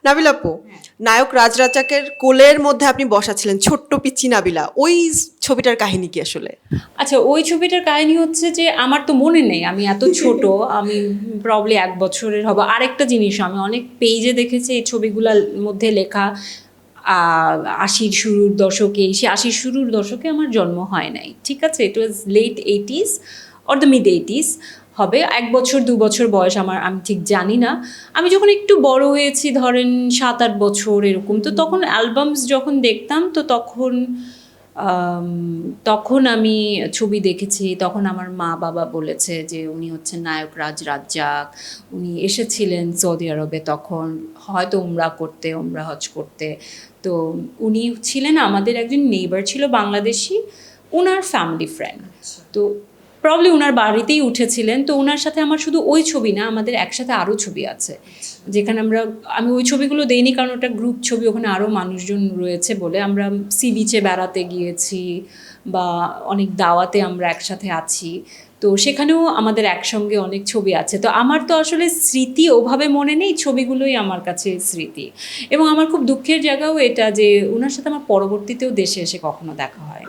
নাবিলা আপু, নায়ক রাজ রাজ্জাকের কোলের মধ্যে আপনি বসা ছিলেন, ছোট্ট পিচ্চি নাবিলা, ওই ছবিটার কাহিনী কি আসলে? আচ্ছা, ওই ছবিটার কাহিনী হচ্ছে যে আমার তো মনে নেই, আমি এত ছোট, আমি প্রবলি 1 বছরের হব। আরেকটা জিনিস আমি অনেক পেজে দেখেছি এই ছবিগুলোর মধ্যে লেখা 80-র শুরুর দশকে, সে 80-র শুরুর দশকে আমার জন্ম হয় নাই, ঠিক আছে? It was late 80s or the mid 80s হবে। 1 বছর 2 বছর বয়স আমার, আমি ঠিক জানি না। আমি যখন একটু বড় হয়েছি, ধরেন 7-8 বছর এরকম, তো তখন অ্যালবামস যখন দেখতাম, তো তখন আমি ছবি দেখেছি। তখন আমার মা বাবা বলেছে যে উনি হচ্ছেন নায়ক রাজ রাজ্জাক, উনি এসেছিলেন সৌদি আরবে, তখন হয়তো উমরা করতে, উমরা হজ করতে। তো উনি ছিলেন আমাদের একজন নেইবার, ছিল বাংলাদেশি, ওনার ফ্যামিলি ফ্রেন্ড। তো প্রবলি ওনার বাড়িতেই উঠেছিলেন। তো ওনার সাথে আমার শুধু ওই ছবি না, আমাদের একসাথে আরও ছবি আছে যেখানে আমি ওই ছবিগুলো দেইনি কারণ ওটা গ্রুপ ছবি, ওখানে আরও মানুষজন রয়েছে বলে। আমরা সি বিচে বেড়াতে গিয়েছি বা অনেক দাওয়াতে আমরা একসাথে আছি, তো সেখানেও আমাদের একসঙ্গে অনেক ছবি আছে। তো আমার তো আসলে স্মৃতি ওভাবে মনে নেই, ছবিগুলোই আমার কাছে স্মৃতি। এবং আমার খুব দুঃখের জায়গাও এটা যে ওনার সাথে আমার পরবর্তীতেও দেশে এসে কখনো দেখা হয়।